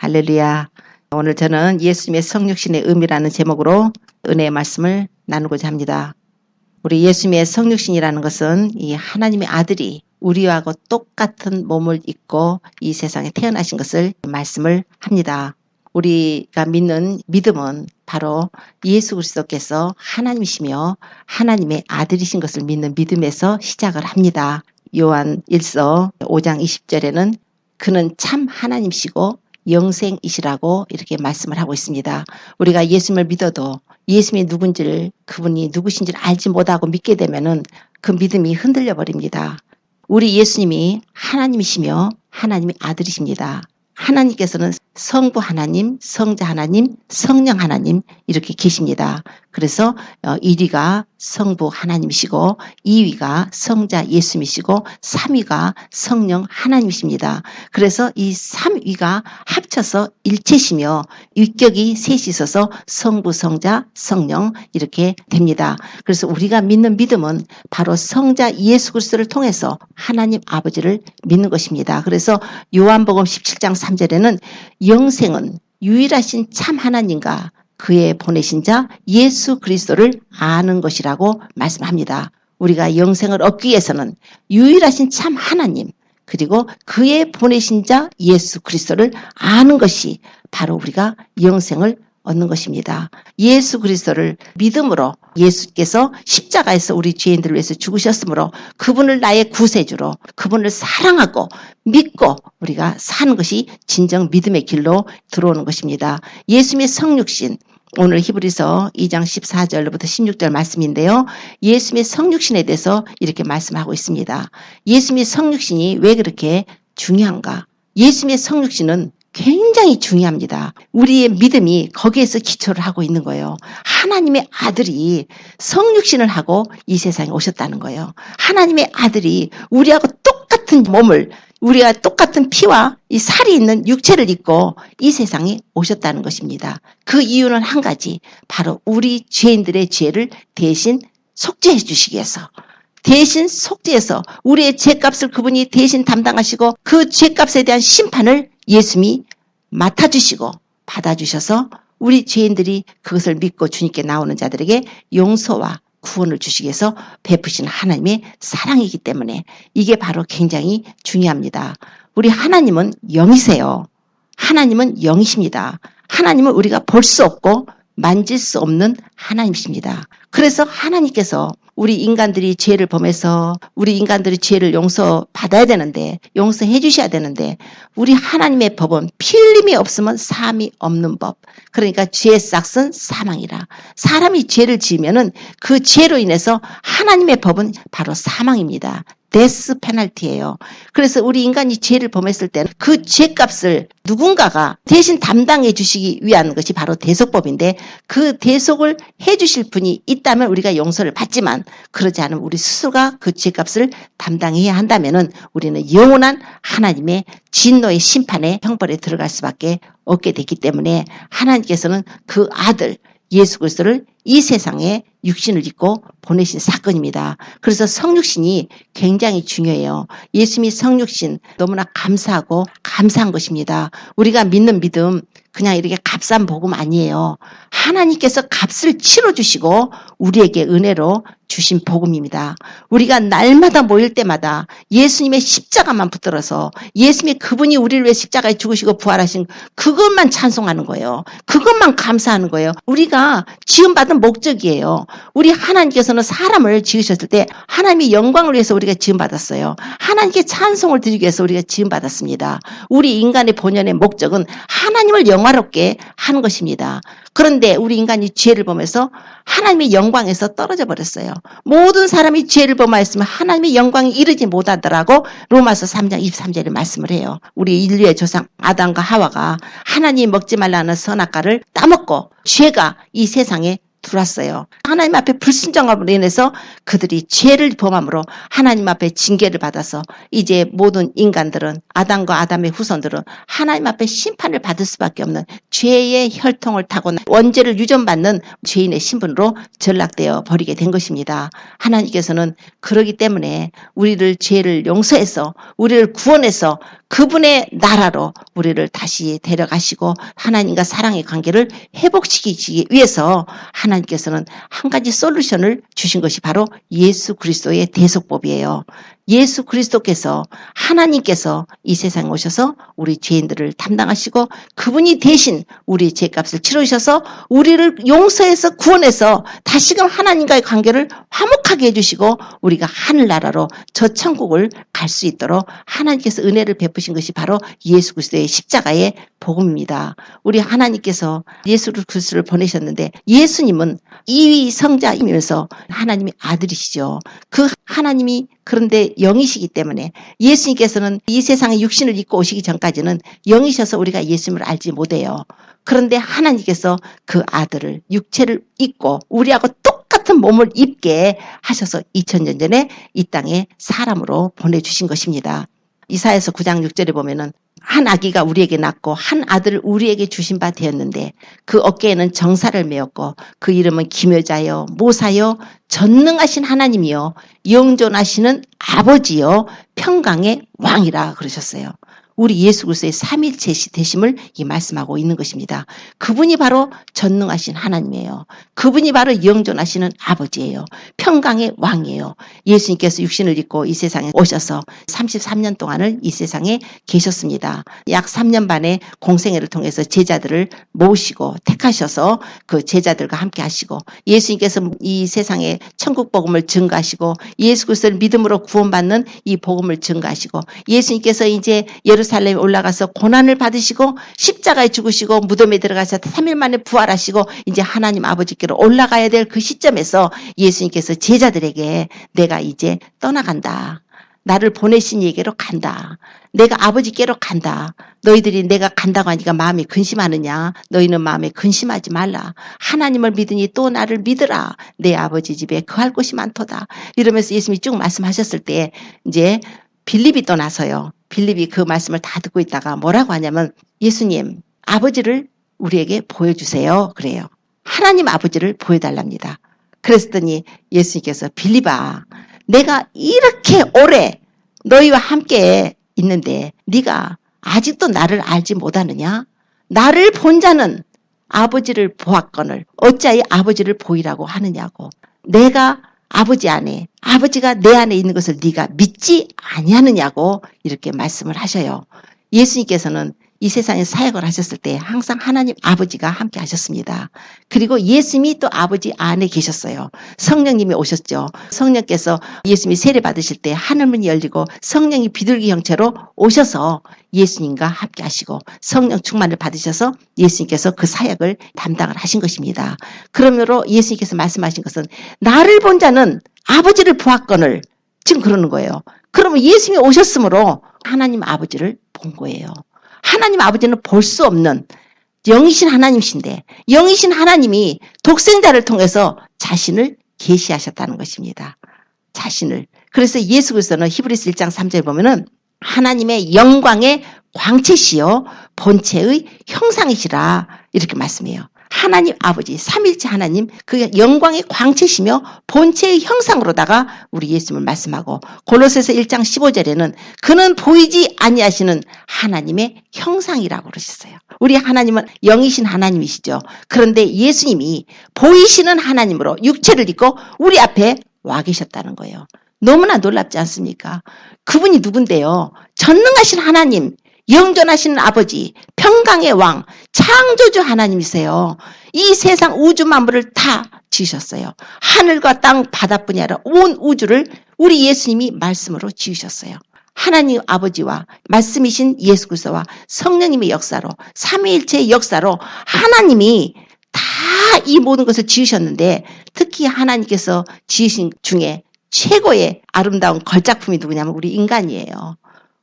할렐루야. 오늘 저는 예수님의 성육신의 의미라는 제목으로 은혜의 말씀을 나누고자 합니다. 우리 예수님의 성육신이라는 것은 이 하나님의 아들이 우리하고 똑같은 몸을 입고 이 세상에 태어나신 것을 말씀을 합니다. 우리가 믿는 믿음은 바로 예수 그리스도께서 하나님이시며 하나님의 아들이신 것을 믿는 믿음에서 시작을 합니다. 요한 1서 5장 20절에는 그는 참 하나님이시고 영생이시라고 이렇게 말씀을 하고 있습니다. 우리가 예수님을 믿어도 예수님이 누군지를 그분이 누구신지를 알지 못하고 믿게 되면은 그 믿음이 흔들려 버립니다. 우리 예수님이 하나님이시며 하나님의 아들이십니다. 하나님께서는 성부 하나님, 성자 하나님, 성령 하나님 이렇게 계십니다. 그래서 1위가 성부 하나님이시고 2위가 성자 예수님이시고 3위가 성령 하나님이십니다. 그래서 이 3위가 합쳐서 일체시며 윗격이 셋이 있어서 성부, 성자, 성령 이렇게 됩니다. 그래서 우리가 믿는 믿음은 바로 성자 예수 그리스도를 통해서 하나님 아버지를 믿는 것입니다. 그래서 요한복음 17장 3절에는 영생은 유일하신 참 하나님과 그의 보내신 자 예수 그리스도를 아는 것이라고 말씀합니다. 우리가 영생을 얻기 위해서는 유일하신 참 하나님 그리고 그의 보내신 자 예수 그리스도를 아는 것이 바로 우리가 영생을 얻는 것입니다. 예수 그리스도를 믿음으로 예수께서 십자가에서 우리 죄인들을 위해서 죽으셨으므로 그분을 나의 구세주로 그분을 사랑하고 믿고 우리가 사는 것이 진정 믿음의 길로 들어오는 것입니다. 예수님의 성육신 오늘 히브리서 2장 14절부터 16절 말씀인데요. 예수님의 성육신에 대해서 이렇게 말씀하고 있습니다. 예수님의 성육신이 왜 그렇게 중요한가? 예수님의 성육신은 굉장히 중요합니다. 우리의 믿음이 거기에서 기초를 하고 있는 거예요. 하나님의 아들이 성육신을 하고 이 세상에 오셨다는 거예요. 하나님의 아들이 우리하고 똑같은 몸을 우리가 똑같은 피와 이 살이 있는 육체를 입고 이 세상에 오셨다는 것입니다. 그 이유는 한 가지, 바로 우리 죄인들의 죄를 대신 속죄해 주시기 위해서 대신 속죄해서 우리의 죄값을 그분이 대신 담당하시고 그 죄값에 대한 심판을 예수님이 맡아주시고 받아주셔서 우리 죄인들이 그것을 믿고 주님께 나오는 자들에게 용서와 구원을 주시기 위해서 베푸신 하나님의 사랑이기 때문에 이게 바로 굉장히 중요합니다. 우리 하나님은 영이세요. 하나님은 영이십니다. 하나님은 우리가 볼 수 없고 만질 수 없는 하나님이십니다. 그래서 하나님께서 우리 인간들이 죄를 범해서 우리 인간들이 죄를 용서받아야 되는데 용서해 주셔야 되는데 우리 하나님의 법은 피 흘림이 없으면 사함이 없는 법. 그러니까 죄의 싹은 사망이라. 사람이 죄를 지으면은 그 죄로 인해서 하나님의 법은 바로 사망입니다. 데스 페널티예요. 그래서 우리 인간이 죄를 범했을 때는 그 죄값을 누군가가 대신 담당해 주시기 위한 것이 바로 대속법인데 그 대속을 해 주실 분이 있다면 우리가 용서를 받지만 그러지 않으면 우리 스스로가 그 죄값을 담당해야 한다면은 우리는 영원한 하나님의 진노의 심판의 형벌에 들어갈 수밖에 없게 됐기 때문에 하나님께서는 그 아들 예수 그리스도를 이 세상에 육신을 입고 보내신 사건입니다. 그래서 성육신이 굉장히 중요해요. 예수님이 성육신 너무나 감사하고 감사한 것입니다. 우리가 믿는 믿음 그냥 이렇게 값싼 복음 아니에요. 하나님께서 값을 치러주시고 우리에게 은혜로 주신 복음입니다. 우리가 날마다 모일 때마다 예수님의 십자가만 붙들어서 예수님의 그분이 우리를 위해 십자가에 죽으시고 부활하신 그것만 찬송하는 거예요. 그것만 감사하는 거예요. 우리가 지음받은 목적이에요. 우리 하나님께서는 사람을 지으셨을 때 하나님의 영광을 위해서 우리가 지음받았어요. 하나님께 찬송을 드리기 위해서 우리가 지음받았습니다. 우리 인간의 본연의 목적은 하나님을 영화롭게 하는 것입니다. 그런데 우리 인간이 죄를 범해서 하나님의 영광에서 떨어져 버렸어요. 모든 사람이 죄를 범하였으면 하나님의 영광이 이르지 못하더라고 로마서 3장 23절에 말씀을 해요. 우리 인류의 조상 아담과 하와가 하나님이 먹지 말라는 선악과를 따먹고 죄가 이 세상에 들어왔어요. 하나님 앞에 불순종함으로 인해서 그들이 죄를 범함으로 하나님 앞에 징계를 받아서 이제 모든 인간들은 아담과 아담의 후손들은 하나님 앞에 심판을 받을 수밖에 없는 죄의 혈통을 타고 원죄를 유전받는 죄인의 신분으로 전락되어 버리게 된 것입니다. 하나님께서는 그러기 때문에 우리를 죄를 용서해서 우리를 구원해서 그분의 나라로 우리를 다시 데려가시고 하나님과 사랑의 관계를 회복시키기 위해서 하나님께서는 한 가지 솔루션을 주신 것이 바로 예수 그리스도의 대속법이에요. 예수 그리스도께서 하나님께서 이 세상에 오셔서 우리 죄인들을 담당하시고 그분이 대신 우리 죄값을 치르셔서 우리를 용서해서 구원해서 다시금 하나님과의 관계를 화목하게 해주시고 우리가 하늘나라로 저 천국을 갈 수 있도록 하나님께서 은혜를 베푸신 것이 바로 예수 그리스도의 십자가의 복음입니다. 우리 하나님께서 예수 그리스도를 보내셨는데 예수님은 이위 성자이면서 하나님의 아들이시죠. 그 하나님이 그런데 영이시기 때문에 예수님께서는 이 세상에 육신을 입고 오시기 전까지는 영이셔서 우리가 예수님을 알지 못해요. 그런데 하나님께서 그 아들을 육체를 입고 우리하고 똑같은 몸을 입게 하셔서 2000년 전에 이 땅에 사람으로 보내주신 것입니다. 이사야서 9장 6절에 보면은 한 아기가 우리에게 낳고 한 아들을 우리에게 주신 바 되었는데 그 어깨에는 정사를 메었고 그 이름은 기묘자여 모사여 전능하신 하나님이여 영존하시는 아버지여 평강의 왕이라 그러셨어요. 우리 예수 그리스도의 삼일체 되심을 이 말씀하고 있는 것입니다. 그분이 바로 전능하신 하나님이에요. 그분이 바로 영존하시는 아버지예요. 평강의 왕이에요. 예수님께서 육신을 입고 이 세상에 오셔서 33년 동안을 이 세상에 계셨습니다. 약 3년 반의 공생애를 통해서 제자들을 모으시고 택하셔서 그 제자들과 함께 하시고 예수님께서 이 세상에 천국 복음을 증거하시고 예수 그리스도를 믿음으로 구원받는 이 복음을 증거하시고 예수님께서 이제 예루살렘에 올라가서 고난을 받으시고 십자가에 죽으시고 무덤에 들어가서 3일 만에 부활하시고 이제 하나님 아버지께로 올라가야 될 그 시점에서 예수님께서 제자들에게 내가 이제 떠나간다. 나를 보내신 이에게로 간다. 내가 아버지께로 간다. 너희들이 내가 간다고 하니까 마음이 근심하느냐. 너희는 마음에 근심하지 말라. 하나님을 믿으니 또 나를 믿으라. 내 아버지 집에 거할 곳이 많도다. 이러면서 예수님이 쭉 말씀하셨을 때 이제 빌립이 떠나서요. 빌립이 그 말씀을 다 듣고 있다가 뭐라고 하냐면 예수님 아버지를 우리에게 보여주세요. 그래요. 하나님 아버지를 보여달랍니다. 그랬더니 예수님께서 빌립아 내가 이렇게 오래 너희와 함께 있는데 네가 아직도 나를 알지 못하느냐? 나를 본 자는 아버지를 보았거늘 어찌하여 아버지를 보이라고 하느냐고. 내가 아버지 안에 아버지가 내 안에 있는 것을 네가 믿지 아니하느냐고 이렇게 말씀을 하셔요. 예수님께서는 이 세상에 사역을 하셨을 때 항상 하나님 아버지가 함께 하셨습니다. 그리고 예수님이 또 아버지 안에 계셨어요. 성령님이 오셨죠. 성령께서 예수님이 세례 받으실 때 하늘문이 열리고 성령이 비둘기 형체로 오셔서 예수님과 함께 하시고 성령 충만을 받으셔서 예수님께서 그 사역을 담당을 하신 것입니다. 그러므로 예수님께서 말씀하신 것은 나를 본 자는 아버지를 보았거늘 지금 그러는 거예요. 그러면 예수님이 오셨으므로 하나님 아버지를 본 거예요. 하나님 아버지는 볼 수 없는 영이신 하나님이신데 영이신 하나님이 독생자를 통해서 자신을 계시하셨다는 것입니다. 자신을. 그래서 예수 그리스도는 히브리서 1장 3절에 보면은 하나님의 영광의 광채시요 본체의 형상이시라 이렇게 말씀해요. 하나님 아버지 삼일체 하나님 그 영광의 광채시며 본체의 형상으로다가 우리 예수님을 말씀하고 골로새서 1장 15절에는 그는 보이지 아니하시는 하나님의 형상이라고 그러셨어요. 우리 하나님은 영이신 하나님이시죠. 그런데 예수님이 보이시는 하나님으로 육체를 입고 우리 앞에 와 계셨다는 거예요. 너무나 놀랍지 않습니까? 그분이 누군데요? 전능하신 하나님 영존하시는 아버지, 평강의 왕, 창조주 하나님이세요. 이 세상 우주 만물을 다 지으셨어요. 하늘과 땅, 바다뿐이 아니라 온 우주를 우리 예수님이 말씀으로 지으셨어요. 하나님 아버지와 말씀이신 예수 그리스도와 성령님의 역사로 삼위일체의 역사로 하나님이 다 이 모든 것을 지으셨는데 특히 하나님께서 지으신 중에 최고의 아름다운 걸작품이 누구냐면 우리 인간이에요.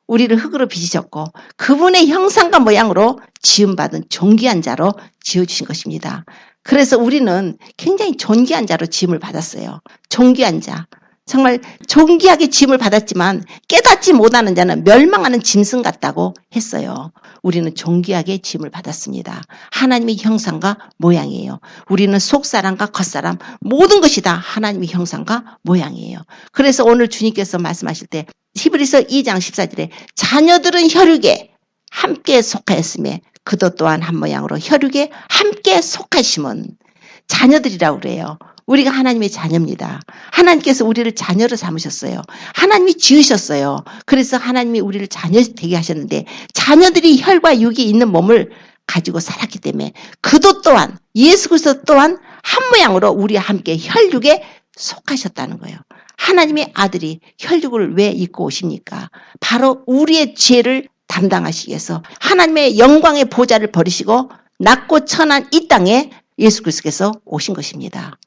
우리를 흙으로 빚으셨고 그분의 형상과 모양으로 지음받은 존귀한 자로 지어주신 것입니다. 그래서 우리는 굉장히 존귀한 자로 지음을 받았어요. 존귀한 자. 정말 존귀하게 지음을 받았지만 깨닫지 못하는 자는 멸망하는 짐승 같다고 했어요. 우리는 존귀하게 지음을 받았습니다. 하나님의 형상과 모양이에요. 우리는 속사람과 겉사람 모든 것이 다 하나님의 형상과 모양이에요. 그래서 오늘 주님께서 말씀하실 때 히브리서 2장 14절에 자녀들은 혈육에 함께 속하였으며 그도 또한 한 모양으로 혈육에 함께 속하심은 자녀들이라고 그래요. 우리가 하나님의 자녀입니다. 하나님께서 우리를 자녀로 삼으셨어요. 하나님이 지으셨어요. 그래서 하나님이 우리를 자녀 되게 하셨는데 자녀들이 혈과 육이 있는 몸을 가지고 살았기 때문에 그도 또한 예수 그리스도 또한 한 모양으로 우리와 함께 혈육에 속하셨다는 거예요. 하나님의 아들이 혈육을 왜 입고 오십니까? 바로 우리의 죄를 담당하시기 위해서 하나님의 영광의 보좌를 버리시고 낮고 천한 이 땅에 예수 그리스도께서 오신 것입니다.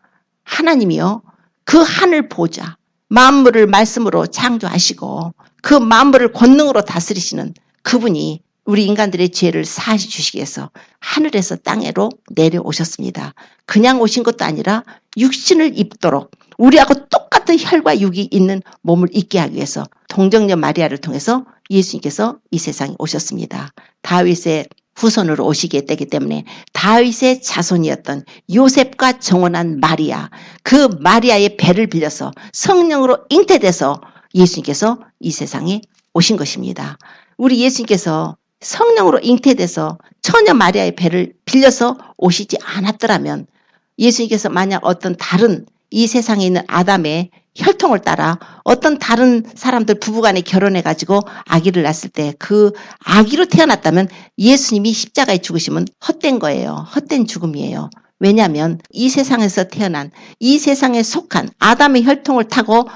하나님이요, 그 하늘 보좌, 만물을 말씀으로 창조하시고 그 만물을 권능으로 다스리시는 그분이 우리 인간들의 죄를 사하여 주시기 위해서 하늘에서 땅으로 내려오셨습니다. 그냥 오신 것도 아니라 육신을 입도록 우리하고 똑같은 혈과 육이 있는 몸을 입게 하기 위해서 동정녀 마리아를 통해서 예수님께서 이 세상에 오셨습니다. 다윗의 후손으로 오시게 되기 때문에 다윗의 자손이었던 요셉과 정혼한 마리아, 그 마리아의 배를 빌려서 성령으로 잉태돼서 예수님께서 이 세상에 오신 것입니다. 우리 예수님께서 성령으로 잉태돼서 처녀 마리아의 배를 빌려서 오시지 않았더라면 예수님께서 만약 어떤 다른 이 세상에 있는 아담의 혈통을 따라 어떤 다른 사람들 부부간에 결혼해가지고 아기를 낳았을 때 그 아기로 태어났다면 예수님이 십자가에 죽으심은 헛된 거예요. 헛된 죽음이에요. 왜냐하면 이 세상에서 태어난 이 세상에 속한 아담의 혈통을 타고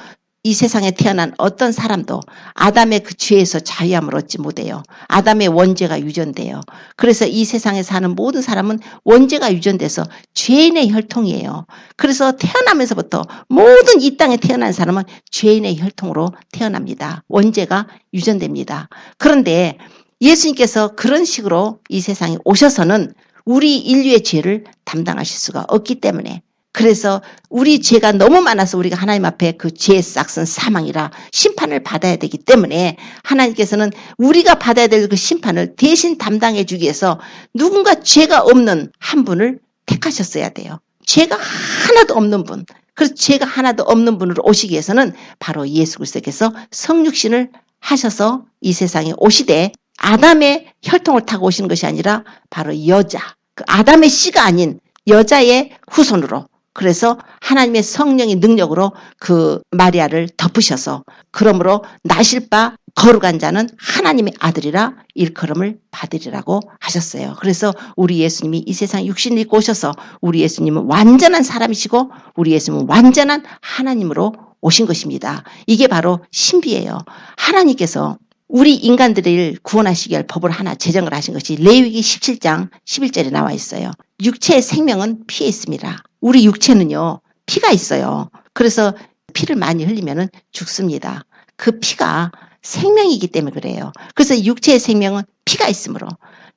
이 세상에 태어난 어떤 사람도 아담의 그 죄에서 자유함을 얻지 못해요. 아담의 원죄가 유전돼요. 그래서 이 세상에 사는 모든 사람은 원죄가 유전돼서 죄인의 혈통이에요. 그래서 태어나면서부터 모든 이 땅에 태어난 사람은 죄인의 혈통으로 태어납니다. 원죄가 유전됩니다. 그런데 예수님께서 그런 식으로 이 세상에 오셔서는 우리 인류의 죄를 담당하실 수가 없기 때문에 그래서 우리 죄가 너무 많아서 우리가 하나님 앞에 그 죄의 싹은 사망이라 심판을 받아야 되기 때문에 하나님께서는 우리가 받아야 될 그 심판을 대신 담당해 주기 위해서 누군가 죄가 없는 한 분을 택하셨어야 돼요. 죄가 하나도 없는 분. 그래서 죄가 하나도 없는 분으로 오시기 위해서는 바로 예수 그리스도께서 성육신을 하셔서 이 세상에 오시되 아담의 혈통을 타고 오시는 것이 아니라 바로 여자, 그 아담의 씨가 아닌 여자의 후손으로 그래서 하나님의 성령의 능력으로 그 마리아를 덮으셔서 그러므로 나실 바 거룩한 자는 하나님의 아들이라 일컬음을 받으리라고 하셨어요. 그래서 우리 예수님이 이 세상 육신을 입고 오셔서 우리 예수님은 완전한 사람이시고 우리 예수님은 완전한 하나님으로 오신 것입니다. 이게 바로 신비예요. 하나님께서 우리 인간들을 구원하시기 위해 법을 하나 제정을 하신 것이 레위기 17장 11절에 나와 있어요. 육체의 생명은 피에 있습니다. 우리 육체는요, 피가 있어요. 그래서 피를 많이 흘리면 죽습니다. 그 피가 생명이기 때문에 그래요. 그래서 육체의 생명은 피가 있으므로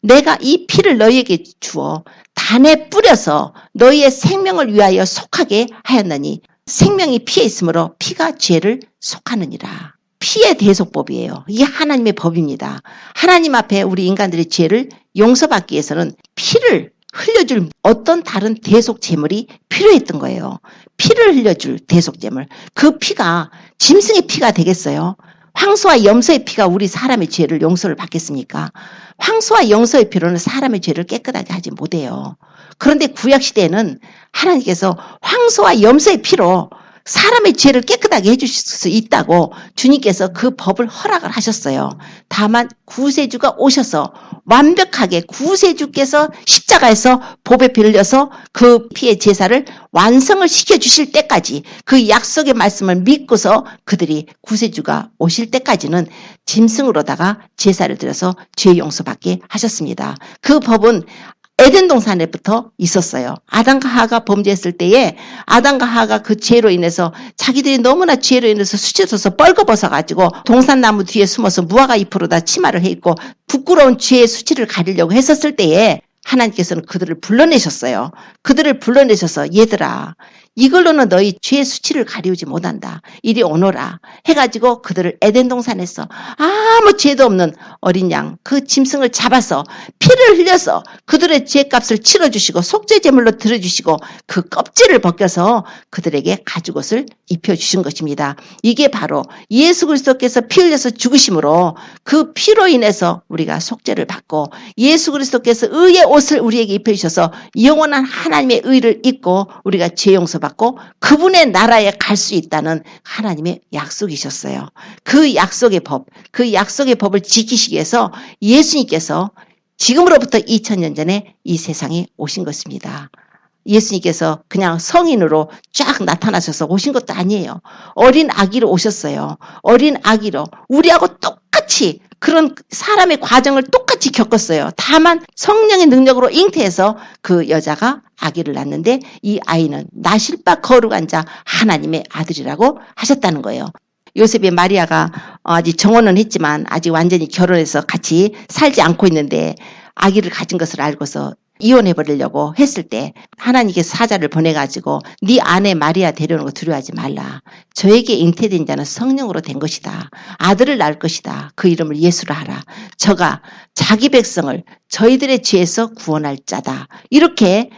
내가 이 피를 너희에게 주어 단에 뿌려서 너희의 생명을 위하여 속하게 하였나니 생명이 피에 있으므로 피가 죄를 속하느니라. 피의 대속법이에요. 이게 하나님의 법입니다. 하나님 앞에 우리 인간들의 죄를 용서받기 위해서는 피를 흘려줄 어떤 다른 대속 제물이 필요했던 거예요. 피를 흘려줄 대속 제물. 그 피가 짐승의 피가 되겠어요? 황소와 염소의 피가 우리 사람의 죄를 용서를 받겠습니까? 황소와 염소의 피로는 사람의 죄를 깨끗하게 하지 못해요. 그런데 구약시대에는 하나님께서 황소와 염소의 피로 사람의 죄를 깨끗하게 해주실 수 있다고 주님께서 그 법을 허락을 하셨어요. 다만 구세주가 오셔서 완벽하게 구세주께서 십자가에서 보배 피를 흘려서 그 피의 제사를 완성을 시켜주실 때까지 그 약속의 말씀을 믿고서 그들이 구세주가 오실 때까지는 짐승으로다가 제사를 드려서 죄 용서받게 하셨습니다. 그 법은 에덴 동산에부터 있었어요. 아담과 하와가 범죄했을 때에 아담과 하와가 그 죄로 인해서 자기들이 너무나 죄로 인해서 수치져서 뻘거벗어가지고 동산나무 뒤에 숨어서 무화과 잎으로다 치마를 해 입고 부끄러운 죄의 수치를 가리려고 했었을 때에 하나님께서는 그들을 불러내셨어요. 그들을 불러내셔서 얘들아 이걸로는 너희 죄의 수치를 가리우지 못한다. 이리 오너라 해가지고 그들을 에덴 동산에서 아무 죄도 없는 어린 양 그 짐승을 잡아서 피 피를 흘려서 그들의 죄값을 치러주시고 속죄제물로 드려주시고 그 껍질을 벗겨서 그들에게 가죽옷을 입혀주신 것입니다. 이게 바로 예수 그리스도께서 피 흘려서 죽으심으로 그 피로 인해서 우리가 속죄를 받고 예수 그리스도께서 의의 옷을 우리에게 입혀주셔서 영원한 하나님의 의를 입고 우리가 죄 용서받고 그분의 나라에 갈 수 있다는 하나님의 약속이셨어요. 그 약속의 법을 지키시기 위해서 예수님께서 지금으로부터 2000년 전에 이 세상에 오신 것입니다. 예수님께서 그냥 성인으로 쫙 나타나셔서 오신 것도 아니에요. 어린 아기로 오셨어요. 어린 아기로 우리하고 똑같이 그런 사람의 과정을 똑같이 겪었어요. 다만 성령의 능력으로 잉태해서 그 여자가 아기를 낳는데 이 아이는 나실 바 거룩한 자 하나님의 아들이라고 하셨다는 거예요. 요셉이 마리아가 아직 정혼은 했지만 아직 완전히 결혼해서 같이 살지 않고 있는데 아기를 가진 것을 알고서 이혼해버리려고 했을 때 하나님께서 사자를 보내가지고 네 아내 마리아 데려오는 거 두려워하지 말라. 저에게 잉태된 자는 성령으로 된 것이다. 아들을 낳을 것이다. 그 이름을 예수라 하라. 저가 자기 백성을 저희들의 죄에서 구원할 자다. 이렇게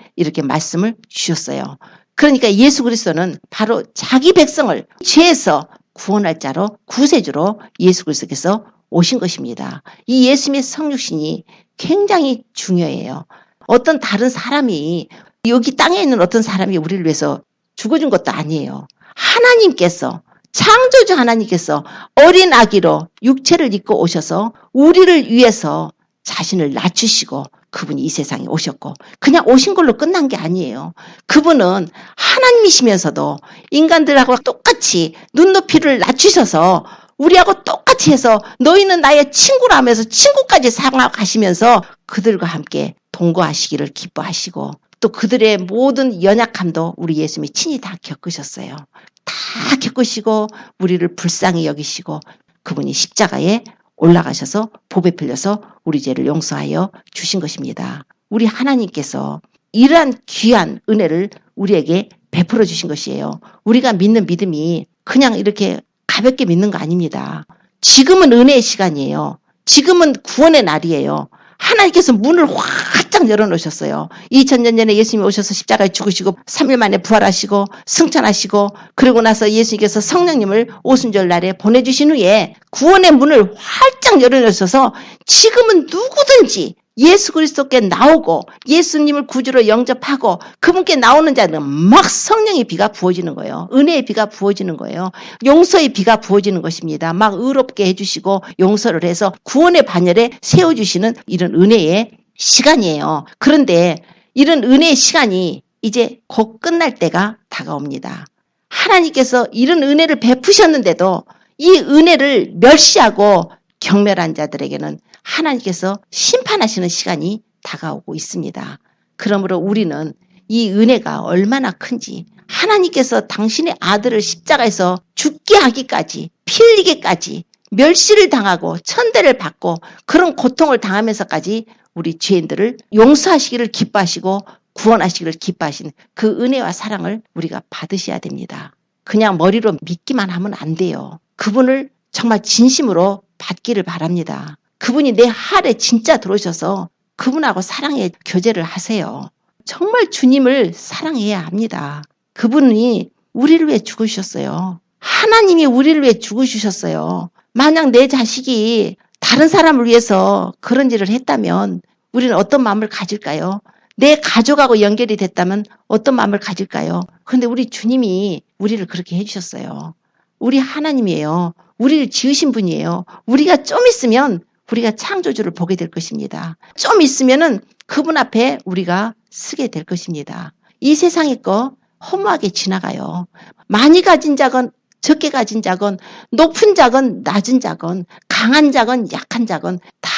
말씀을 주셨어요. 그러니까 예수 그리스도는 바로 자기 백성을 죄에서 구원할 자로 구세주로 예수 그리스도께서 오신 것입니다. 이 예수님의 성육신이 굉장히 중요해요. 어떤 다른 사람이 여기 땅에 있는 어떤 사람이 우리를 위해서 죽어준 것도 아니에요. 하나님께서 창조주 하나님께서 어린 아기로 육체를 입고 오셔서 우리를 위해서 자신을 낮추시고 그분이 이 세상에 오셨고 그냥 오신 걸로 끝난 게 아니에요. 그분은 하나님이시면서도 인간들하고 똑같이 눈높이를 낮추셔서 우리하고 똑같이 해서 너희는 나의 친구라 하면서 친구까지 생각하시면서 그들과 함께 동거하시기를 기뻐하시고 또 그들의 모든 연약함도 우리 예수님이 친히 다 겪으셨어요. 다 겪으시고 우리를 불쌍히 여기시고 그분이 십자가에 올라가셔서 보배 풀려서 우리 죄를 용서하여 주신 것입니다. 우리 하나님께서 이러한 귀한 은혜를 우리에게 베풀어 주신 것이에요. 우리가 믿는 믿음이 그냥 이렇게 가볍게 믿는 거 아닙니다. 지금은 은혜의 시간이에요. 지금은 구원의 날이에요. 하나님께서 문을 활짝 열어놓으셨어요. 2000년 전에 예수님이 오셔서 십자가에 죽으시고 3일 만에 부활하시고 승천하시고 그러고 나서 예수님께서 성령님을 오순절 날에 보내주신 후에 구원의 문을 활짝 열어놓으셔서 지금은 누구든지 예수 그리스도께 나오고 예수님을 구주로 영접하고 그분께 나오는 자는 막 성령의 비가 부어지는 거예요. 은혜의 비가 부어지는 거예요. 용서의 비가 부어지는 것입니다. 막 의롭게 해주시고 용서를 해서 구원의 반열에 세워주시는 이런 은혜의 시간이에요. 그런데 이런 은혜의 시간이 이제 곧 끝날 때가 다가옵니다. 하나님께서 이런 은혜를 베푸셨는데도 이 은혜를 멸시하고 경멸한 자들에게는 하나님께서 심판하시는 시간이 다가오고 있습니다. 그러므로 우리는 이 은혜가 얼마나 큰지 하나님께서 당신의 아들을 십자가에서 죽게 하기까지 피 흘리기까지 멸시를 당하고 천대를 받고 그런 고통을 당하면서까지 우리 죄인들을 용서하시기를 기뻐하시고 구원하시기를 기뻐하신 그 은혜와 사랑을 우리가 받으셔야 됩니다. 그냥 머리로 믿기만 하면 안 돼요. 그분을 정말 진심으로 받기를 바랍니다. 그분이 내 하루에 진짜 들어오셔서 그분하고 사랑의 교제를 하세요. 정말 주님을 사랑해야 합니다. 그분이 우리를 위해 죽으셨어요. 하나님이 우리를 위해 죽으셨어요. 만약 내 자식이 다른 사람을 위해서 그런 일을 했다면 우리는 어떤 마음을 가질까요? 내 가족하고 연결이 됐다면 어떤 마음을 가질까요? 그런데 우리 주님이 우리를 그렇게 해주셨어요. 우리 하나님이에요. 우리를 지으신 분이에요. 우리가 좀 있으면 우리가 창조주를 보게 될 것입니다. 좀 있으면은 그분 앞에 우리가 서게 될 것입니다. 이 세상의 거 허무하게 지나가요. 많이 가진 자건 적게 가진 자건 높은 자건 낮은 자건 강한 자건 약한 자건 다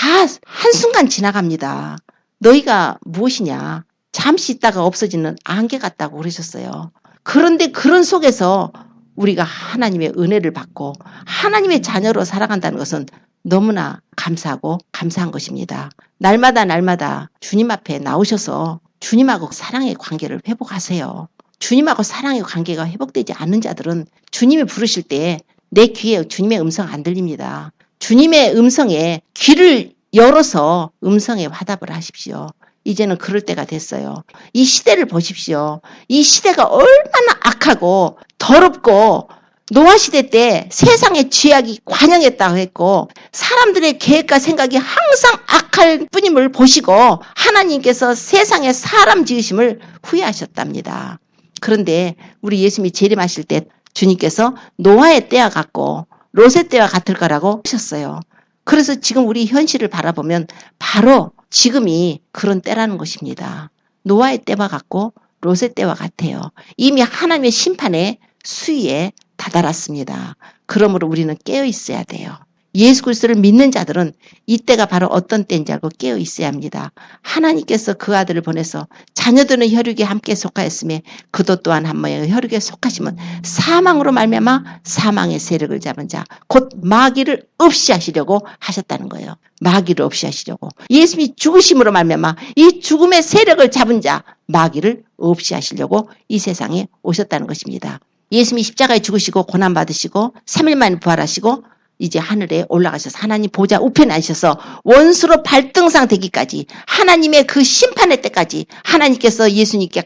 한순간 지나갑니다. 너희가 무엇이냐? 잠시 있다가 없어지는 안개 같다고 그러셨어요. 그런데 그런 속에서 우리가 하나님의 은혜를 받고 하나님의 자녀로 살아간다는 것은 너무나 감사하고 감사한 것입니다. 날마다 주님 앞에 나오셔서 주님하고 사랑의 관계를 회복하세요. 주님하고 사랑의 관계가 회복되지 않는 자들은 주님이 부르실 때 내 귀에 주님의 음성 안 들립니다. 주님의 음성에 귀를 열어서 음성에 화답을 하십시오. 이제는 그럴 때가 됐어요. 이 시대를 보십시오. 이 시대가 얼마나 악하고 더럽고 노아시대 때 세상의 죄악이 관영했다고 했고 사람들의 계획과 생각이 항상 악할 뿐임을 보시고 하나님께서 세상에 사람 지으심을 후회하셨답니다. 그런데 우리 예수님이 재림하실 때 주님께서 노아의 때와 같고 롯의 때와 같을 거라고 하셨어요. 그래서 지금 우리 현실을 바라보면 바로 지금이 그런 때라는 것입니다. 노아의 때와 같고 롯의 때와 같아요. 이미 하나님의 심판의 수위에 다다랐습니다. 그러므로 우리는 깨어 있어야 돼요. 예수 그리스도를 믿는 자들은 이때가 바로 어떤 때인지 알고 깨어 있어야 합니다. 하나님께서 그 아들을 보내서 자녀들은 혈육에 함께 속하였으며 그도 또한 한 모양의 혈육에 속하시면 사망으로 말미암아 사망의 세력을 잡은 자 곧 마귀를 없이 하시려고 하셨다는 거예요. 마귀를 없이 하시려고. 예수님이 죽으심으로 말미암아 이 죽음의 세력을 잡은 자 마귀를 없이 하시려고 이 세상에 오셨다는 것입니다. 예수님이 십자가에 죽으시고 고난받으시고 3일 만에 부활하시고 이제 하늘에 올라가셔서 하나님 보좌 우편에 앉으셔서 원수로 발등상 되기까지 하나님의 그 심판의 때까지 하나님께서 예수님께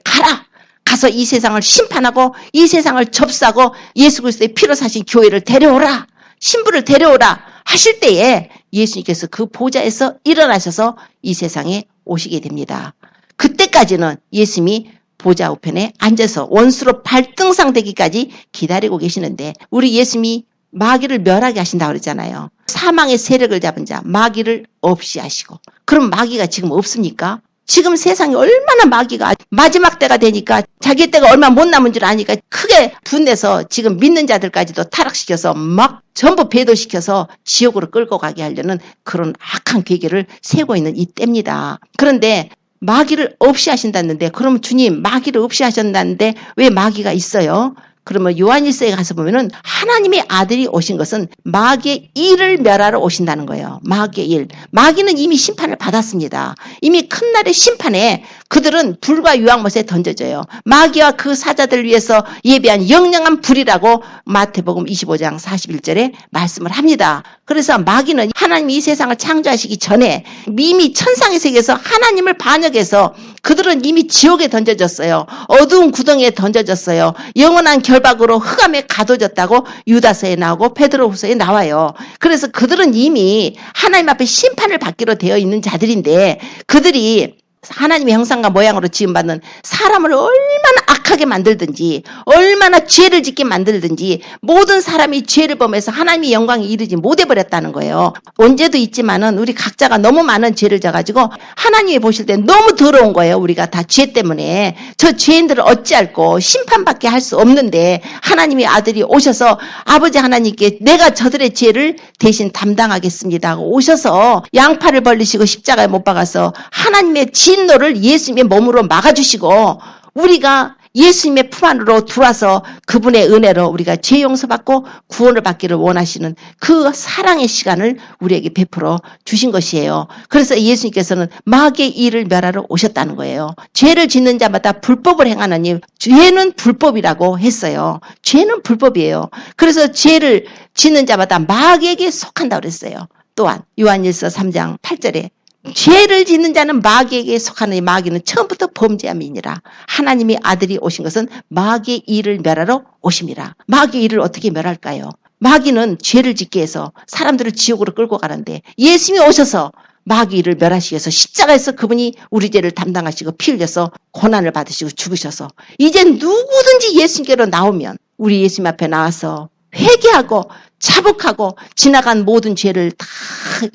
가서 이 세상을 심판하고 이 세상을 접수하고 예수 그리스도의 피로 사신 교회를 데려오라, 신부를 데려오라 하실 때에 예수님께서 그 보좌에서 일어나셔서 이 세상에 오시게 됩니다. 그때까지는 예수님이 보좌 우편에 앉아서 원수로 발등상 되기까지 기다리고 계시는데 우리 예수님이 마귀를 멸하게 하신다고 그랬잖아요. 사망의 세력을 잡은 자 마귀를 없이 하시고. 그럼 마귀가 지금 없습니까? 지금 세상에 얼마나 마귀가 마지막 때가 되니까 자기 때가 얼마 못 남은 줄 아니까 크게 분내서 지금 믿는 자들까지도 타락시켜서 막 전부 배도시켜서 지옥으로 끌고 가게 하려는 그런 악한 계획을 세우고 있는 이 때입니다. 그런데 마귀를 없이 하신다는데 그럼 주님 마귀를 없이 하셨다는데 왜 마귀가 있어요? 그러면 요한일서에 가서 보면은 하나님의 아들이 오신 것은 마귀의 일을 멸하러 오신다는 거예요. 마귀의 일. 마귀는 이미 심판을 받았습니다. 이미 큰 날의 심판에 그들은 불과 유황못에 던져져요. 마귀와 그 사자들 위해서 예비한 영영한 불이라고 마태복음 25장 41절에 말씀을 합니다. 그래서 마귀는 하나님이 이 세상을 창조하시기 전에 이미 천상의 세계에서 하나님을 반역해서 그들은 이미 지옥에 던져졌어요. 어두운 구덩이에 던져졌어요. 영원한 결박으로 흑암에 가둬졌다고 유다서에 나오고 베드로후서에 나와요. 그래서 그들은 이미 하나님 앞에 심판을 받기로 되어 있는 자들인데 그들이 하나님의 형상과 모양으로 지음받는 사람을 얼마나 악하게 만들든지 얼마나 죄를 짓게 만들든지 모든 사람이 죄를 범해서 하나님의 영광에 이르지 못해버렸다는 거예요. 언제도 있지만은 우리 각자가 너무 많은 죄를 져가지고 하나님이 보실 때 너무 더러운 거예요. 우리가 다 죄 때문에 저 죄인들을 어찌할꼬 심판받게 할 수 없는데 하나님의 아들이 오셔서 아버지 하나님께 내가 저들의 죄를 대신 담당하겠습니다 하고 오셔서 양팔을 벌리시고 십자가에 못 박아서 하나님의 진노를 예수님의 몸으로 막아주시고 우리가 예수님의 품 안으로 들어와서 그분의 은혜로 우리가 죄 용서받고 구원을 받기를 원하시는 그 사랑의 시간을 우리에게 베풀어 주신 것이에요. 그래서 예수님께서는 마귀의 일을 멸하러 오셨다는 거예요. 죄를 짓는 자마다 불법을 행하느니 죄는 불법이라고 했어요. 죄는 불법이에요. 그래서 죄를 짓는 자마다 마귀에게 속한다고 그랬어요. 또한 요한일서 3장 8절에 죄를 짓는 자는 마귀에게 속하느니 마귀는 처음부터 범죄함이니라. 하나님의 아들이 오신 것은 마귀의 일을 멸하러 오심이라. 마귀의 일을 어떻게 멸할까요? 마귀는 죄를 짓게 해서 사람들을 지옥으로 끌고 가는데 예수님이 오셔서 마귀 일을 멸하시기 위해서 십자가에서 그분이 우리 죄를 담당하시고 피 흘려서 고난을 받으시고 죽으셔서 이제 누구든지 예수님께로 나오면 우리 예수님 앞에 나와서 회개하고 자복하고 지나간 모든 죄를 다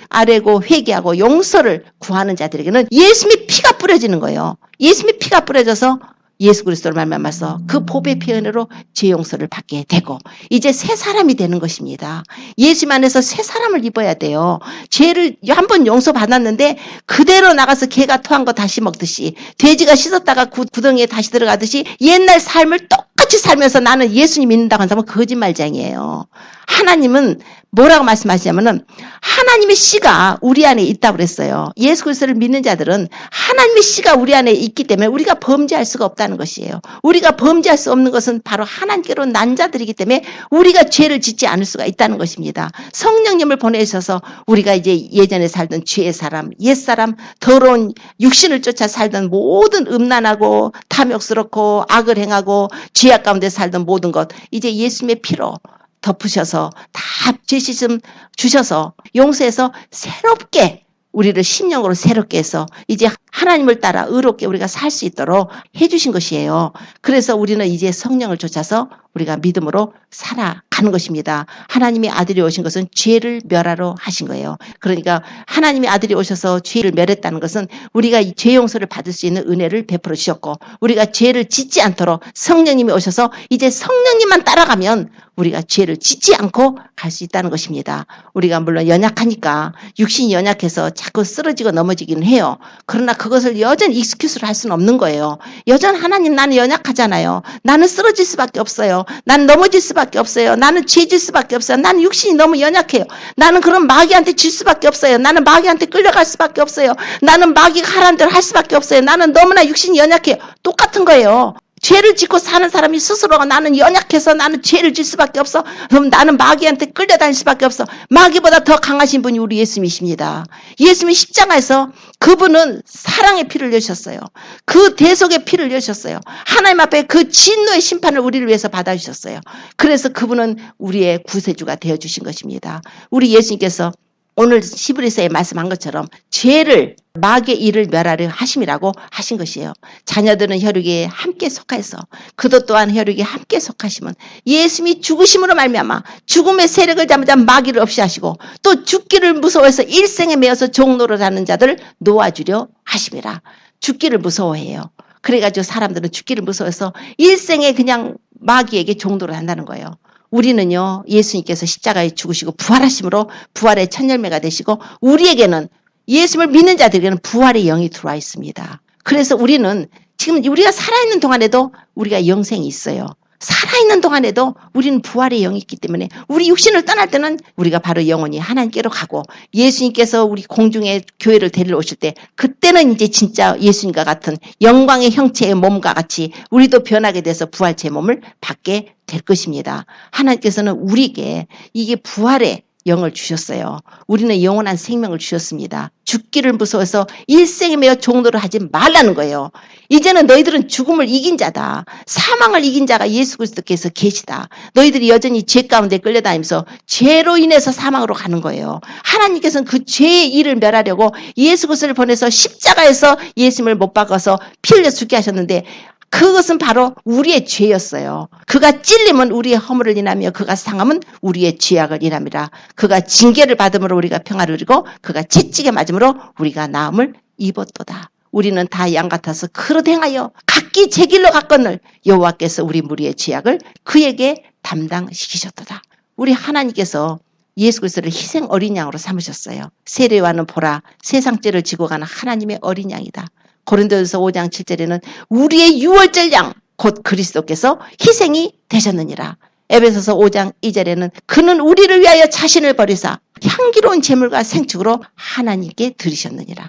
아뢰고 회개하고 용서를 구하는 자들에게는 예수님의 피가 뿌려지는 거예요. 예수님의 피가 뿌려져서 예수 그리스도를 말미암아서 그 보배 피 은혜로 죄 용서를 받게 되고 이제 새 사람이 되는 것입니다. 예수님 안에서 새 사람을 입어야 돼요. 죄를 한 번 용서받았는데 그대로 나가서 개가 토한 거 다시 먹듯이 돼지가 씻었다가 구덩이에 다시 들어가듯이 옛날 삶을 똑같이 살면서 나는 예수님 믿는다고 하는 사람은 거짓말쟁이에요. 하나님은 뭐라고 말씀하시냐면은 하나님의 씨가 우리 안에 있다고 그랬어요. 예수 그리스도를 믿는 자들은 하나님의 씨가 우리 안에 있기 때문에 우리가 범죄할 수가 없다는 것이에요. 우리가 범죄할 수 없는 것은 바로 하나님께로 난 자들이기 때문에 우리가 죄를 짓지 않을 수가 있다는 것입니다. 성령님을 보내셔서 우리가 이제 예전에 살던 죄의 사람, 옛사람, 더러운 육신을 쫓아 살던 모든 음란하고 탐욕스럽고 악을 행하고 죄악 가운데 살던 모든 것 이제 예수님의 피로 덮으셔서 다 죄 씻음 주셔서 용서해서 새롭게 우리를 심령으로 새롭게 해서 이제 하나님을 따라 의롭게 우리가 살 수 있도록 해주신 것이에요. 그래서 우리는 이제 성령을 쫓아서 우리가 믿음으로 살아가는 것입니다. 하나님의 아들이 오신 것은 죄를 멸하러 하신 거예요. 그러니까 하나님의 아들이 오셔서 죄를 멸했다는 것은 우리가 이 죄 용서를 받을 수 있는 은혜를 베풀어 주셨고 우리가 죄를 짓지 않도록 성령님이 오셔서 이제 성령님만 따라가면 우리가 죄를 짓지 않고 갈 수 있다는 것입니다. 우리가 물론 연약하니까 육신이 연약해서 자꾸 쓰러지고 넘어지기는 해요. 그러나 그것을 여전히 익스큐스를 할 수는 없는 거예요. 여전 하나님 나는 연약하잖아요. 나는 쓰러질 수밖에 없어요. 나는 넘어질 수밖에 없어요. 나는 죄질 수밖에 없어요. 나는 육신이 너무 연약해요. 나는 그런 마귀한테 질 수밖에 없어요. 나는 마귀한테 끌려갈 수밖에 없어요. 나는 마귀가 하라는 대로 할 수밖에 없어요. 나는 너무나 육신이 연약해요. 똑같은 거예요. 죄를 짓고 사는 사람이 스스로가 나는 연약해서 나는 죄를 질 수밖에 없어. 그럼 나는 마귀한테 끌려다닐 수밖에 없어. 마귀보다 더 강하신 분이 우리 예수님이십니다. 예수님이 십자가에서 그분은 사랑의 피를 내셨어요. 그 대속의 피를 내셨어요. 하나님 앞에 그 진노의 심판을 우리를 위해서 받아주셨어요. 그래서 그분은 우리의 구세주가 되어주신 것입니다. 우리 예수님께서 오늘 히브리서에 말씀한 것처럼 죄를 마귀의 일을 멸하려 하심이라고 하신 것이에요. 자녀들은 혈육에 함께 속하여서 그도 또한 혈육에 함께 속하시면 예수님이 죽으심으로 말미암아 죽음의 세력을 잡자 마귀를 없이 하시고 또 죽기를 무서워해서 일생에 매어서 종노릇 하는 자들을 놓아주려 하심이라. 죽기를 무서워해요. 그래가지고 사람들은 죽기를 무서워해서 일생에 그냥 마귀에게 종노릇 한다는 거예요. 우리는요, 예수님께서 십자가에 죽으시고 부활하심으로 부활의 첫 열매가 되시고 우리에게는 예수님을 믿는 자들에게는 부활의 영이 들어와 있습니다. 그래서 우리는 지금 우리가 살아있는 동안에도 우리가 영생이 있어요. 살아있는 동안에도 우리는 부활의 영이 있기 때문에 우리 육신을 떠날 때는 우리가 바로 영원히 하나님께로 가고 예수님께서 우리 공중에 교회를 데리러 오실 때 그때는 이제 진짜 예수님과 같은 영광의 형체의 몸과 같이 우리도 변하게 돼서 부활체의 몸을 받게 될 것입니다. 하나님께서는 우리에게 이게 부활의 영을 주셨어요. 우리는 영원한 생명을 주셨습니다. 죽기를 무서워해서 일생에 매어 종노를 하지 말라는 거예요. 이제는 너희들은 죽음을 이긴 자다. 사망을 이긴 자가 예수 그리스도께서 계시다. 너희들이 여전히 죄 가운데 끌려다니면서 죄로 인해서 사망으로 가는 거예요. 하나님께서는 그 죄의 일을 멸하려고 예수 그리스도를 보내서 십자가에서 예수님을 못 박아서 피 흘려 죽게 하셨는데 그것은 바로 우리의 죄였어요. 그가 찔림은 우리의 허물을 인하며 그가 상함은 우리의 죄악을 인함이라. 그가 징계를 받음으로 우리가 평화를 누리고 그가 채찍에 맞음으로 우리가 나음을 입었도다. 우리는 다 양 같아서 그릇 행하여 각기 제 길로 갔거늘 여호와께서 우리 무리의 죄악을 그에게 담당시키셨도다. 우리 하나님께서 예수 그리스도를 희생 어린 양으로 삼으셨어요. 세례와는 보라 세상 죄를 지고 가는 하나님의 어린 양이다. 고린도전서 5장 7절에는 우리의 유월절 양 곧 그리스도께서 희생이 되셨느니라. 에베소서 5장 2절에는 그는 우리를 위하여 자신을 버리사 향기로운 제물과 생축으로 하나님께 드리셨느니라.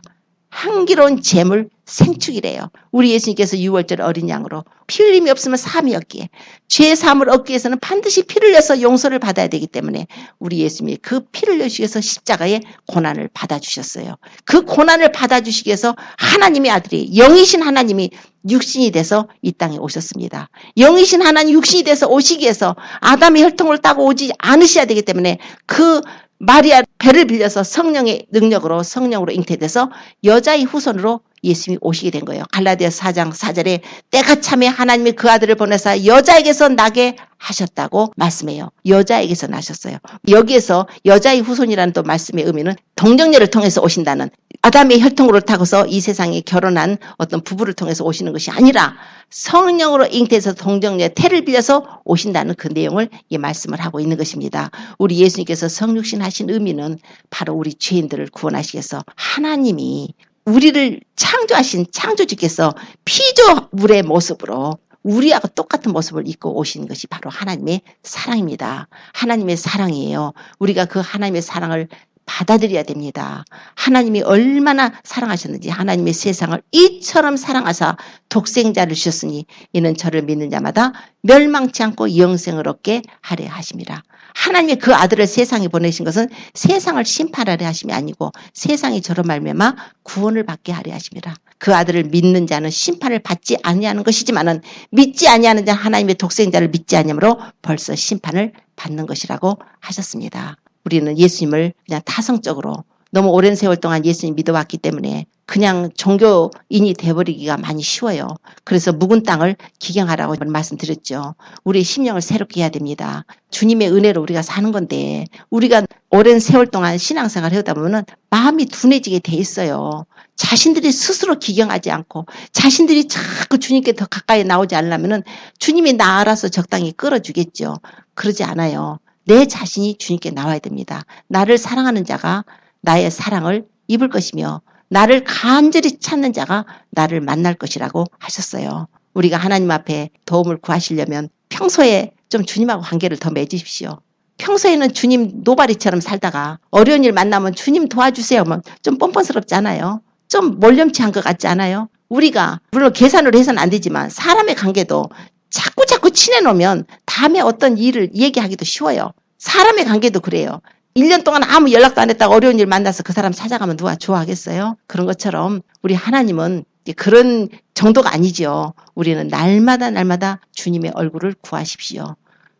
향기로운 제물 생축이래요. 우리 예수님께서 유월절 어린 양으로 피 흘림이 없으면 사함이 없기에 죄 사함을 얻기 위해서는 반드시 피를 내서 용서를 받아야 되기 때문에 우리 예수님이 그 피를 내시기 위해서 십자가의 고난을 받아주셨어요. 그 고난을 받아주시기 위해서 하나님의 아들이 영이신 하나님이 육신이 돼서 이 땅에 오셨습니다. 영이신 하나님 육신이 돼서 오시기 위해서 아담의 혈통을 따고 오지 않으셔야 되기 때문에 그 마리아 배를 빌려서 성령의 능력으로 성령으로 잉태돼서 여자의 후손으로 예수님이 오시게 된 거예요. 갈라디아서 4장 4절에 때가 참에 하나님이 그 아들을 보내사 여자에게서 나게 하셨다고 말씀해요. 여자에게서 나셨어요. 여기에서 여자의 후손이라는 또 말씀의 의미는 동정녀를 통해서 오신다는 아담의 혈통으로 타고서 이 세상에 결혼한 어떤 부부를 통해서 오시는 것이 아니라 성령으로 잉태해서 동정녀의 태를 빌려서 오신다는 그 내용을 이 말씀을 하고 있는 것입니다. 우리 예수님께서 성육신 하신 의미는 바로 우리 죄인들을 구원하시기 위해서 하나님이 우리를 창조하신 창조주께서 피조물의 모습으로 우리하고 똑같은 모습을 입고 오신 것이 바로 하나님의 사랑입니다. 하나님의 사랑이에요. 우리가 그 하나님의 사랑을 받아들여야 됩니다. 하나님이 얼마나 사랑하셨는지, 하나님의 세상을 이처럼 사랑하사 독생자를 주셨으니 이는 저를 믿는 자마다 멸망치 않고 영생을 얻게 하려 하심이라. 하나님의 그 아들을 세상에 보내신 것은 세상을 심판하려 하심이 아니고 세상이 저로 말미암아 구원을 받게 하려 하심이라. 그 아들을 믿는 자는 심판을 받지 아니하는 것이지만은 믿지 아니하는 자는 하나님의 독생자를 믿지 아니하므로 벌써 심판을 받는 것이라고 하셨습니다. 우리는 예수님을 그냥 타성적으로 너무 오랜 세월 동안 예수님 믿어왔기 때문에 그냥 종교인이 돼버리기가 많이 쉬워요. 그래서 묵은 땅을 기경하라고 말씀드렸죠. 우리의 심령을 새롭게 해야 됩니다. 주님의 은혜로 우리가 사는 건데 우리가 오랜 세월 동안 신앙생활을 하다 보면 마음이 둔해지게 돼 있어요. 자신들이 스스로 기경하지 않고 자신들이 자꾸 주님께 더 가까이 나오지 않으려면 주님이 나 알아서 적당히 끌어주겠죠. 그러지 않아요. 내 자신이 주님께 나와야 됩니다. 나를 사랑하는 자가 나의 사랑을 입을 것이며 나를 간절히 찾는 자가 나를 만날 것이라고 하셨어요. 우리가 하나님 앞에 도움을 구하시려면 평소에 좀 주님하고 관계를 더 맺으십시오. 평소에는 주님 노바리처럼 살다가 어려운 일 만나면 주님 도와주세요 하면 좀 뻔뻔스럽잖아요. 좀 몰렴치한 것 같지 않아요? 우리가 물론 계산으로 해서는 안 되지만 사람의 관계도 자꾸 친해놓으면 다음에 어떤 일을 얘기하기도 쉬워요. 사람의 관계도 그래요. 1년 동안 아무 연락도 안 했다가 어려운 일 만나서 그 사람 찾아가면 누가 좋아하겠어요? 그런 것처럼 우리 하나님은 그런 정도가 아니죠. 우리는 날마다 주님의 얼굴을 구하십시오.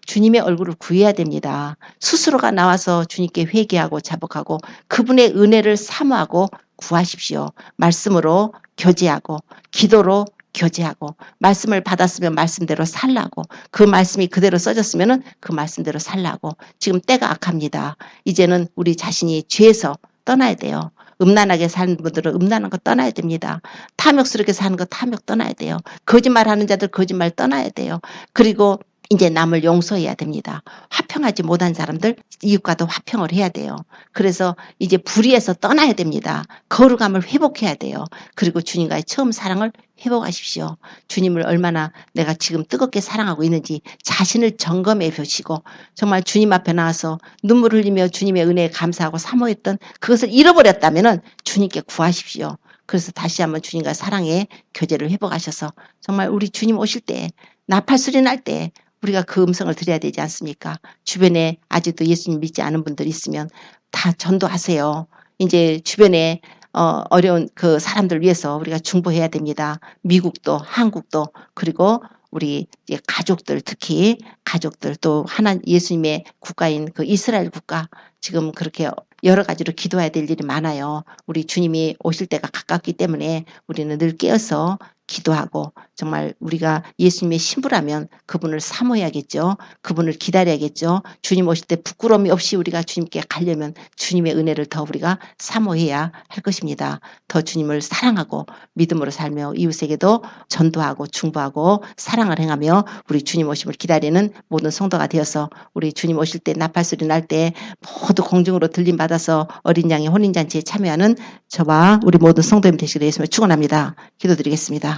주님의 얼굴을 구해야 됩니다. 스스로가 나와서 주님께 회개하고 자복하고 그분의 은혜를 사모하고 구하십시오. 말씀으로 교제하고 기도로 교제하고 말씀을 받았으면 말씀대로 살라고 그 말씀이 그대로 써졌으면 그 말씀대로 살라고 지금 때가 악합니다. 이제는 우리 자신이 죄에서 떠나야 돼요. 음란하게 사는 분들은 음란한 거 떠나야 됩니다. 탐욕스럽게 사는 거 탐욕 떠나야 돼요. 거짓말하는 자들 거짓말 떠나야 돼요. 그리고 이제 남을 용서해야 됩니다. 화평하지 못한 사람들 이웃과도 화평을 해야 돼요. 그래서 이제 불의에서 떠나야 됩니다. 거룩함을 회복해야 돼요. 그리고 주님과의 처음 사랑을 회복하십시오. 주님을 얼마나 내가 지금 뜨겁게 사랑하고 있는지 자신을 점검해 보시고 정말 주님 앞에 나와서 눈물 흘리며 주님의 은혜에 감사하고 사모했던 그것을 잃어버렸다면 주님께 구하십시오. 그래서 다시 한번 주님과 사랑의 교제를 회복하셔서 정말 우리 주님 오실 때 나팔소리 날 때 우리가 그 음성을 드려야 되지 않습니까? 주변에 아직도 예수님 믿지 않은 분들 있으면 다 전도하세요. 이제 주변에 어려운 그 사람들 위해서 우리가 중보해야 됩니다. 미국도 한국도 그리고 우리 가족들 특히 가족들 또 하나 예수님의 국가인 그 이스라엘 국가 지금 그렇게 여러 가지로 기도해야 될 일이 많아요. 우리 주님이 오실 때가 가깝기 때문에 우리는 늘 깨어서 기도하고 정말 우리가 예수님의 신부라면 그분을 사모해야겠죠. 그분을 기다려야겠죠. 주님 오실 때 부끄러움이 없이 우리가 주님께 가려면 주님의 은혜를 더 우리가 사모해야 할 것입니다. 더 주님을 사랑하고 믿음으로 살며 이웃에게도 전도하고 중보하고 사랑을 행하며 우리 주님 오심을 기다리는 모든 성도가 되어서 우리 주님 오실 때 나팔소리 날 때 모두 공중으로 들림 받아서 어린 양의 혼인잔치에 참여하는 저와 우리 모든 성도님 되시기를 예수님을 축원합니다. 기도드리겠습니다.